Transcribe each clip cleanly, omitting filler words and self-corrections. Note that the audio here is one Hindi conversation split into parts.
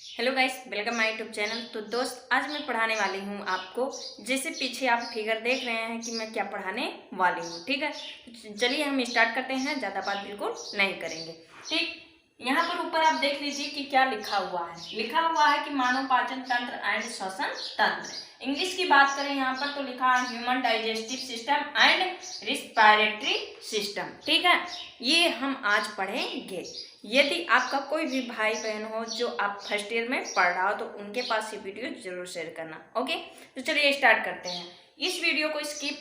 Hello guys, welcome my YouTube channel. तो दोस्त, आज मैं पढ़ाने वाली हूँ आपको। जैसे पीछे आप फिगर देख रहे हैं कि मैं क्या पढ़ाने वाली हूँ। ठीक है, तो चलिए हम स्टार्ट करते हैं। ज़्यादा बात बिल्कुल नहीं करेंगे। ठीक, यहाँ पर ऊपर आप देख लीजिए कि क्या लिखा हुआ है। लिखा हुआ है कि मानव पाचन तंत्र एंड श्वसन तंत्र। इंग्लिश की बात करें यहाँ पर तो लिखा है human digestive system and respiratory system. ठीक है, ये हम आज पढ़ेंगे। यदि आपका कोई भी भाई बहन हो जो आप फर्स्ट ईयर में पढ़ रहा हो तो उनके पास ये वीडियो जरूर शेयर करना। ओके, तो चलिए स्टार्ट करते हैं। इस वीडियो को स्किप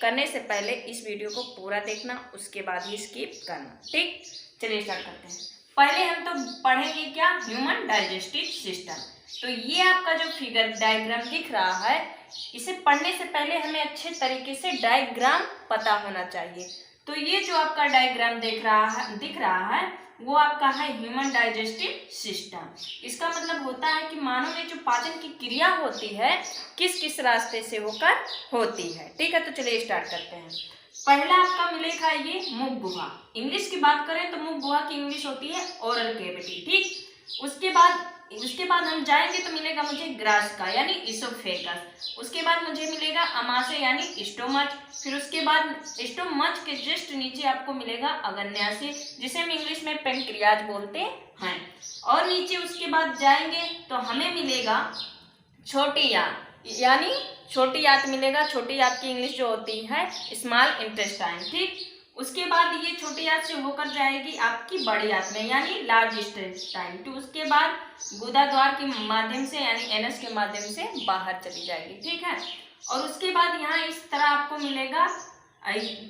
करने से पहले इस वीडियो को पूरा देखना, उसके बाद ही स्किप करना। ठीक, चलिए स्टार्ट करते हैं। पहले हम तो पढ़ेंगे क्या, ह्यूमन डाइजेस्टिव सिस्टम। तो ये आपका जो फिगर डायग्राम दिख रहा है, इसे पढ़ने से पहले हमें अच्छे तरीके से डायग्राम पता होना चाहिए। तो ये जो आपका डायग्राम दिख रहा है वो आपका है ह्यूमन डाइजेस्टिव सिस्टम। इसका मतलब होता है कि मानव में जो पाचन की क्रिया होती है किस किस रास्ते से होकर होती है। ठीक है, तो चलिए स्टार्ट करते हैं। पहला आपका मिलेगा ये मुख गुहा। इंग्लिश की बात करें तो मुख गुहा की इंग्लिश होती है ओरल कैविटी। ठीक, उसके बाद हम जाएंगे तो मिलेगा मुझे ग्रास का यानी इसोफेगस। उसके बाद मुझे मिलेगा अमाशय यानी स्टोमच। फिर उसके बाद स्टोमच के जस्ट नीचे आपको मिलेगा अग्न्याशय, जिसे हम इंग्लिश में पेंक्रियाज बोलते हैं। और नीचे उसके बाद जाएंगे तो हमें मिलेगा छोटी आंत यानी छोटी आंत मिलेगा। छोटी आंत की इंग्लिश जो होती है स्मॉल इंटेस्टाइन। ठीक, उसके बाद ये छोटी आंत से होकर जाएगी आपकी बड़ी आंत में यानी लार्ज इंटेस्टाइन। तो उसके बाद गुदा द्वार के माध्यम से यानी एनस के माध्यम से बाहर चली जाएगी। ठीक है, और उसके बाद यहाँ इस तरह आपको मिलेगा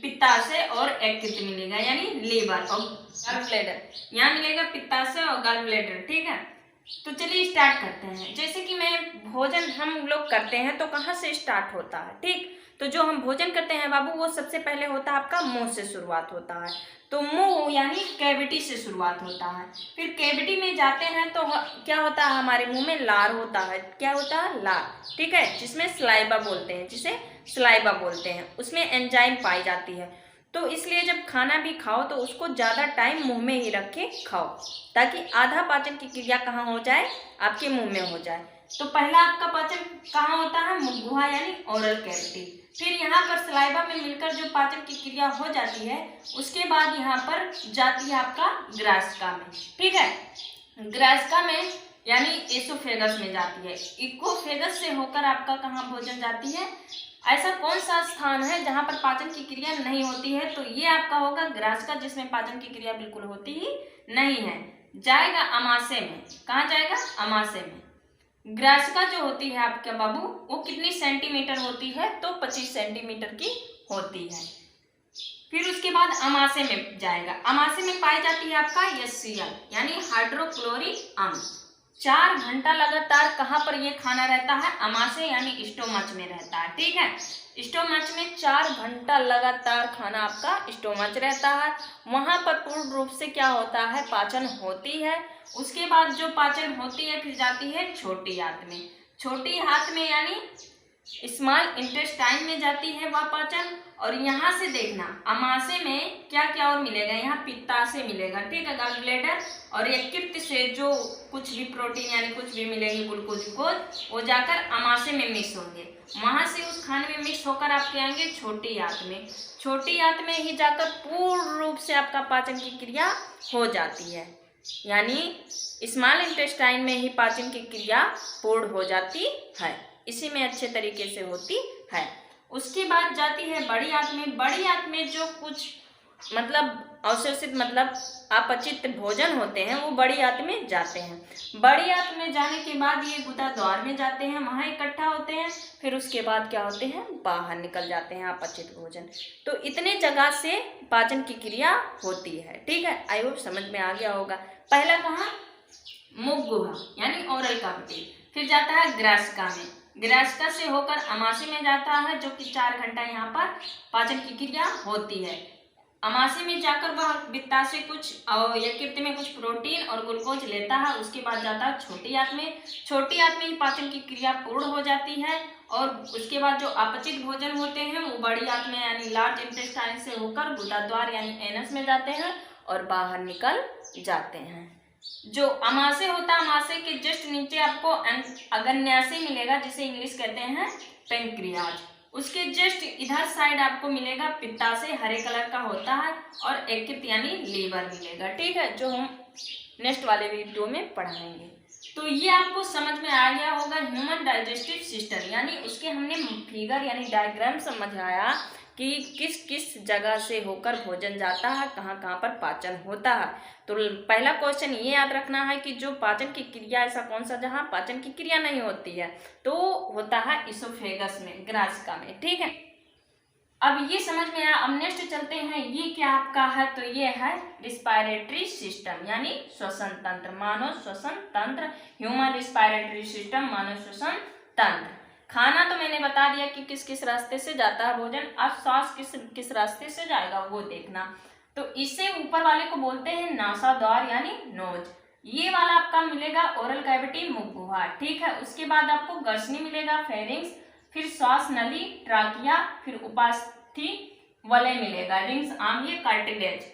पित्ताशय और यकृत मिलेगा यानी लीवर और गॉल ब्लैडर। यहाँ मिलेगा पित्ताशय और गॉल ब्लैडर। ठीक है, तो चलिए स्टार्ट करते हैं। जैसे कि मैं भोजन हम लोग करते हैं तो कहाँ से स्टार्ट होता है। ठीक, तो जो हम भोजन करते हैं बाबू, वो सबसे पहले होता है आपका मुंह से शुरुआत होता है। तो मुंह यानी कैविटी से शुरुआत होता है। फिर कैविटी में जाते हैं तो क्या होता है, हमारे मुंह में लार होता है। क्या होता है, लार। ठीक है, जिसमें सलाइवा बोलते हैं, जिसे सलाइवा बोलते हैं। उसमें एंजाइम पाई जाती है। तो इसलिए जब खाना भी खाओ तो उसको ज़्यादा टाइम मुंह में ही रख के खाओ, ताकि आधा पाचन की क्रिया कहाँ हो जाए, आपके मुंह में हो जाए। तो पहला आपका पाचन कहाँ होता है, मुख गुहा यानी ओरल कैविटी। फिर यहाँ पर सलाइवा में मिलकर जो पाचन की क्रिया हो जाती है, उसके बाद यहाँ पर जाती है आपका ग्रासिका में। ठीक है, ग्रासिका में यानी एसोफेगस में जाती है। इकोफेगस से होकर आपका कहाँ भोजन जाती है। ऐसा कौन सा स्थान है जहां पर पाचन की क्रिया नहीं होती है, तो ये आपका होगा ग्रासिका, जिसमें पाचन की क्रिया बिल्कुल होती ही नहीं है। जाएगा अमाशय में। कहाँ जाएगा, अमाशय में। ग्रासिका जो होती है आपका बाबू, वो कितनी सेंटीमीटर होती है, तो 25 सेंटीमीटर की होती है। फिर उसके बाद अमाशय में जाएगा। अमाशय में पाई जाती है आपका HCl यानी हाइड्रोक्लोरिक अम्ल। 4 घंटा लगातार कहाँ पर ये खाना रहता है, अमाशय यानी स्टोमच में रहता है। ठीक है, स्टोमच में 4 घंटा लगातार खाना आपका स्टोमच रहता है। वहां पर पूर्ण रूप से क्या होता है, पाचन होती है। उसके बाद जो पाचन होती है फिर जाती है छोटी आंत में। छोटी आंत में यानी स्मॉल इंटेस्टाइन में जाती है वह पाचन। और यहाँ से देखना अमाशय में क्या क्या और मिलेगा, यहाँ पित्ताशय मिलेगा। ठीक है, गॉल ब्लैडर और यकृत से जो कुछ भी प्रोटीन यानी कुछ भी मिलेंगे, ग्लूकोज वो जाकर अमाशय में मिक्स होंगे। वहां से उस खाने में मिक्स होकर आपके आएंगे छोटी आंत में। छोटी आंत में ही जाकर पूर्ण रूप से आपका पाचन की क्रिया हो जाती है, यानी स्मॉल इंटेस्टाइन में ही पाचन की क्रिया पूर्ण हो जाती है। इसी में अच्छे तरीके से होती है। उसके बाद जाती है बड़ी आंत में। बड़ी आंत में जो कुछ मतलब अवशोषित मतलब अपचित भोजन होते हैं वो बड़ी आंत में जाते हैं। बड़ी आंत में जाने के बाद ये गुदा द्वार में जाते हैं, वहाँ इकट्ठा होते हैं। फिर उसके बाद क्या होते हैं, बाहर निकल जाते हैं अपचित भोजन। तो इतने जगह से पाचन की क्रिया होती है। ठीक है, आई होप समझ में आ गया होगा। पहला कहाँ, मुख गुहा यानी ओरल कैविटी। फिर जाता है ग्रासिका में। ग्रासिका से होकर अमाशय में जाता है, जो कि 4 घंटा यहाँ पर पाचन की क्रिया होती है। अमाशय में जाकर वह पित्ताशय कुछ और यकृत में कुछ प्रोटीन और ग्लूकोज लेता है। उसके बाद जाता है छोटी आंत में। छोटी आंत में ही पाचन की क्रिया पूर्ण हो जाती है। और उसके बाद जो अपचित भोजन होते हैं वो बड़ी आंत में यानी लार्ज इंटेस्टाइन से होकर गुदा द्वार यानी एनस में जाते हैं और बाहर निकल जाते हैं। जो अमाशय होता है, अमाशय के जस्ट नीचे आपको अग्न्याशय मिलेगा, जिसे इंग्लिश कहते हैं पेनक्रियाज। उसके जस्ट इधर साइड आपको मिलेगा पित्ताशय, हरे कलर का होता है, और यकृत यानी लीवर मिलेगा। ठीक है, जो हम नेक्स्ट वाले वीडियो में पढ़ाएंगे। तो ये आपको समझ में आ गया होगा ह्यूमन डाइजेस्टिव सिस्टम, यानी उसके हमने फिगर यानी डायग्राम समझाया कि किस किस जगह से होकर भोजन जाता है, कहाँ कहाँ पर पाचन होता है। तो पहला क्वेश्चन ये याद रखना है कि जो पाचन की क्रिया, ऐसा कौन सा जहाँ पाचन की क्रिया नहीं होती है, तो होता है इसोफेगस में, ग्रासिका में। ठीक है, अब ये समझ में आया। अब नेक्स्ट चलते हैं, ये क्या आपका है, तो ये है रिस्पायरेटरी सिस्टम यानी श्वसन तंत्र, मानव श्वसन तंत्र, ह्यूमन रिस्पायरेटरी सिस्टम, मानव श्वसन तंत्र। खाना तो मैंने बता दिया कि किस किस रास्ते से जाता है भोजन, अब श्वास किस किस रास्ते से जाएगा वो देखना। तो इससे ऊपर वाले को बोलते हैं नासाद्वार यानी नोज। ये वाला आपका मिलेगा ओरल कैविटी, मुख गुहा। ठीक है, उसके बाद आपको गर्सनी मिलेगा, फेरिंग्स, फिर श्वास नली, ट्राकिया, फिर उपास्थि वलय मिलेगा, रिंग्स आर्म, ये कार्टिलेज।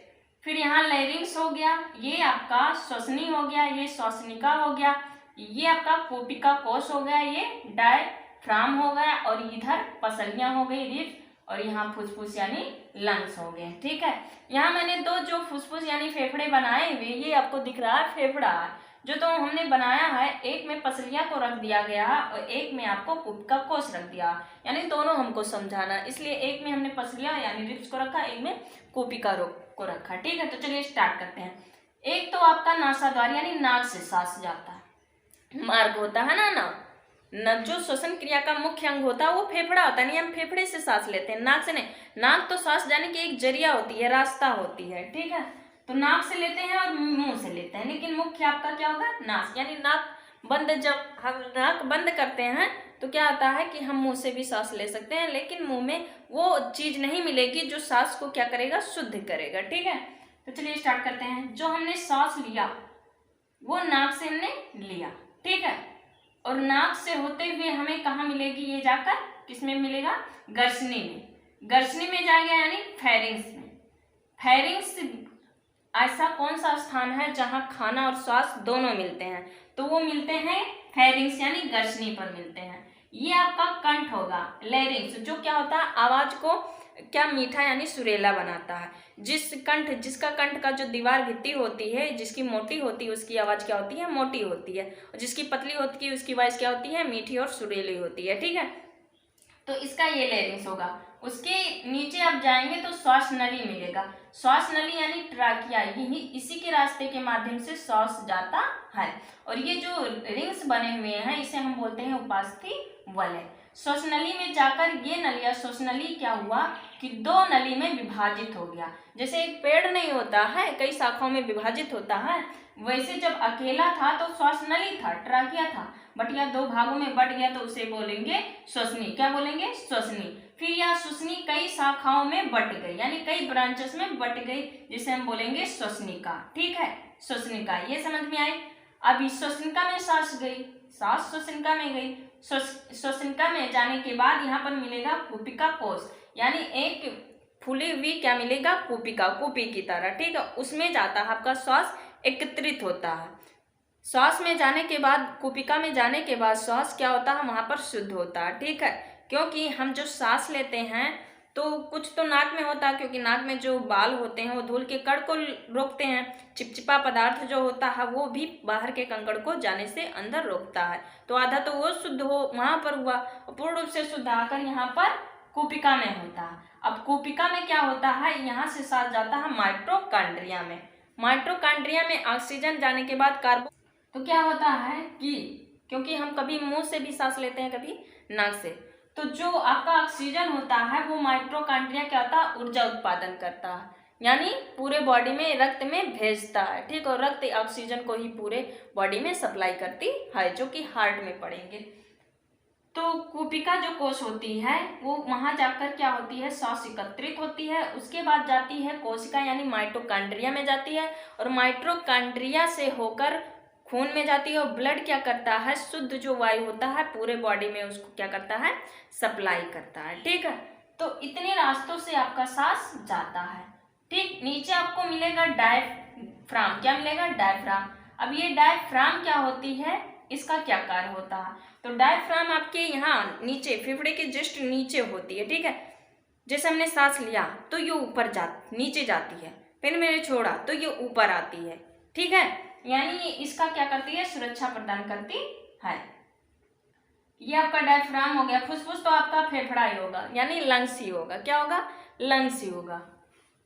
फिर यहाँ लैरिंग्स हो गया, ये आपका श्वसनी हो गया, ये श्वसनिका हो गया, ये आपका कोपिका कोश हो गया, ये डायफ्राम हो गया, और इधर पसलियां हो गई, रिब्स, और यहाँ फुसफुस यानी लंग्स हो गए। ठीक है, यहाँ मैंने दो जो फुसफुस यानी फेफड़े बनाए हुए, ये आपको दिख रहा है फेफड़ा है जो तो हमने बनाया है, एक में पसलिया को रख दिया गया और एक में आपको कोपिका कोश रख दिया, यानी दोनों हमको समझाना, इसलिए एक में हमने पसलिया यानी रिब्स को रखा, एक में कोपिका को रखा। ठीक है, तो चलिए स्टार्ट करते हैं। एक तो आपका नासाद्वार यानी नाक से सांस जाता है, मार्ग होता है ना न, जो श्वसन क्रिया का मुख्य अंग होता है वो फेफड़ा होता है, नहीं हम फेफड़े से सांस लेते हैं, नाक से नहीं। नाक तो सांस जाने की एक जरिया होती है, रास्ता होती है। ठीक है, तो नाक से लेते हैं और मुंह से लेते हैं, लेकिन मुख्य आपका क्या होगा, नाक, यानी नाक बंद, जब हम नाक बंद करते हैं तो क्या होता है कि हम मुंह से भी सांस ले सकते हैं, लेकिन मुंह में वो चीज नहीं मिलेगी जो सांस को क्या करेगा, शुद्ध करेगा। ठीक है, तो चलिए स्टार्ट करते हैं। जो हमने सांस लिया वो नाक से हमने लिया, ठीक है, और नाक से होते हुए हमें कहाँ मिलेगी, ये जाकर किसमें मिलेगा, गर्सनी में। गर्सनी में जाएगा यानी फेरिंग्स में। फेरिंग्स ऐसा कौन सा स्थान है जहां खाना और श्वास दोनों मिलते हैं, तो वो मिलते हैं फेरिंग्स यानी गर्सनी पर मिलते हैं। ये आपका कंठ होगा, लैरिंग्स, जो क्या होता है, आवाज को क्या मीठा यानी सुरीला बनाता है। जिसका कंठ का जो दीवार भित्ति होती है, जिसकी मोटी होती है उसकी आवाज क्या होती है, मोटी होती है, और जिसकी पतली होती है उसकी आवाज क्या होती है, मीठी और सुरीली होती है। ठीक है, तो इसका ये लैरिंग्स होगा। उसके नीचे आप जाएंगे तो श्वास नली मिलेगा, श्वास नली यानी ट्राकिया, यही इसी के रास्ते के माध्यम से श्वास जाता है, और ये जो रिंग्स बने हुए हैं इसे हम बोलते हैं उपास्थि वलय। श्वसनली में जाकर ये नलिया, श्वसनली क्या हुआ कि दो नली में विभाजित हो गया। जैसे एक पेड़ नहीं होता है, कई शाखाओं में विभाजित होता है, वैसे जब अकेला था तो श्वासनली था, ट्राकिया था, बट यह दो भागों में बट गया तो उसे बोलेंगे श्वसनी। क्या बोलेंगे, श्वसनी। फिर यह श्वसनी कई शाखाओं में बट गई, यानी कई ब्रांचेस में बट गई, जिसे हम बोलेंगे श्वसनिका। ठीक है, श्वसनिका, ये समझ में आई। अभी श्वसनिका में सांस गई, सांस श्वसनिका में गई, श्वसनिका में जाने के बाद यहाँ पर मिलेगा कोपिका कोश, यानी एक फूली हुई क्या मिलेगा, कोपिका, कोपी की तरह। ठीक है, उसमें जाता है आपका श्वास, एकत्रित होता है। श्वास में जाने के बाद, कोपिका में जाने के बाद श्वास क्या होता है, वहां पर शुद्ध होता है। ठीक है, क्योंकि हम जो सांस लेते हैं तो कुछ तो नाक में होता है, क्योंकि नाक में जो बाल होते हैं वो धूल के कण को रोकते हैं, चिपचिपा पदार्थ जो होता है वो भी बाहर के कंकड़ को जाने से अंदर रोकता है, तो आधा तो वो शुद्ध हो वहां पर हुआ, पूर्ण रूप से शुद्ध आकर यहाँ पर कोपिका में होता है। अब कोपिका में क्या होता है, यहाँ से सांस जाता है माइटोकॉन्ड्रिया में। माइटोकॉन्ड्रिया में ऑक्सीजन जाने के बाद कार्बन, तो क्या होता है कि क्योंकि हम कभी मुंह से भी सांस लेते हैं, कभी नाक से, तो जो आपका ऑक्सीजन होता है वो माइटोकॉन्ड्रिया क्या होता है, ऊर्जा उत्पादन करता है, यानी पूरे बॉडी में रक्त में भेजता है। ठीक, और रक्त ऑक्सीजन को ही पूरे बॉडी में सप्लाई करती है, जो कि हार्ट में पड़ेंगे। तो कोपिका जो कोश होती है वो वहां जाकर क्या होती है, सांस एकत्रित होती है, उसके बाद जाती है कोशिका यानी माइटोकॉन्ड्रिया में जाती है, और माइटोकॉन्ड्रिया से होकर खून में जाती है, और ब्लड क्या करता है, शुद्ध जो वायु होता है पूरे बॉडी में उसको क्या करता है, सप्लाई करता है। ठीक है, तो इतने रास्तों से आपका सांस जाता है। ठीक, नीचे आपको मिलेगा डायफ्राम, क्या मिलेगा, डायफ्राम। अब ये डायफ्राम क्या होती है, इसका क्या कार्य होता है। तो डायफ्राम आपके यहाँ नीचे फेफड़े के जस्ट नीचे होती है, ठीक है। जैसे हमने सांस लिया तो ये ऊपर नीचे जाती है, फिर मैंने छोड़ा तो ये ऊपर आती है, ठीक है। यानी ये इसका क्या करती है, सुरक्षा प्रदान करती है। ये आपका डायफ्राम हो गया। फुसफुस तो आपका फेफड़ा ही होगा, यानी लंग्स ही होगा। क्या होगा, लंग्स ही होगा।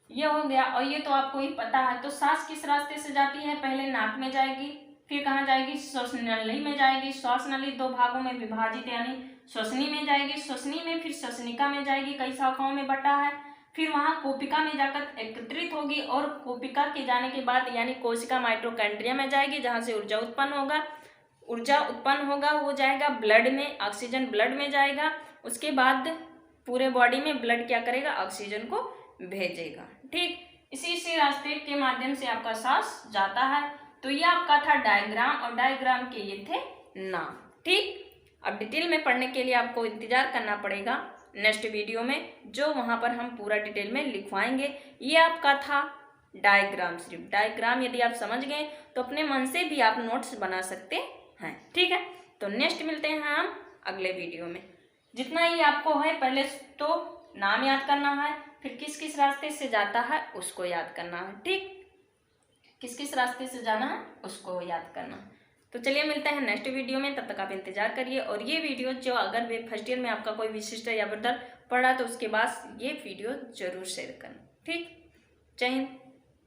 ये हो गया। और ये तो आपको ही पता है। तो सांस किस रास्ते से जाती है, पहले नाक में जाएगी, फिर कहाँ जाएगी, श्वास नली में जाएगी। श्वास नली दो भागों में विभाजित, यानी श्वसनी में जाएगी, श्वसनी में फिर श्वसनिका में जाएगी, कई शाखाओं में बटा है। फिर वहाँ कोशिका में जाकर एकत्रित होगी और कोशिका के जाने के बाद यानी कोशिका माइटोकॉन्ड्रिया में जाएगी, जहाँ से ऊर्जा उत्पन्न होगा, वो जाएगा ब्लड में, ऑक्सीजन ब्लड में जाएगा। उसके बाद पूरे बॉडी में ब्लड क्या करेगा, ऑक्सीजन को भेजेगा, ठीक। इसी रास्ते के माध्यम से आपका सांस जाता है। तो ये आपका था डायग्राम, और डायग्राम के ये थे नाम, ठीक। अब डिटेल में पढ़ने के लिए आपको इंतजार करना पड़ेगा नेक्स्ट वीडियो में, जो वहाँ पर हम पूरा डिटेल में लिखवाएंगे। ये आपका था डायग्राम। सिर्फ डायग्राम यदि आप समझ गए तो अपने मन से भी आप नोट्स बना सकते हैं, ठीक है। तो नेक्स्ट मिलते हैं हम अगले वीडियो में। जितना ही आपको है, पहले तो नाम याद करना है, फिर किस किस रास्ते से जाता है उसको याद करना है, ठीक। किस किस रास्ते से जाना है उसको याद करना। तो चलिए मिलते हैं नेक्स्ट वीडियो में, तब तक आप इंतजार करिए। और ये वीडियो जो अगर फर्स्ट ईयर में आपका कोई विशिष्ट या ब्रदर पढ़ा तो उसके बाद ये वीडियो जरूर शेयर करना, ठीक। जय हिंद,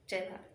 जय भारत।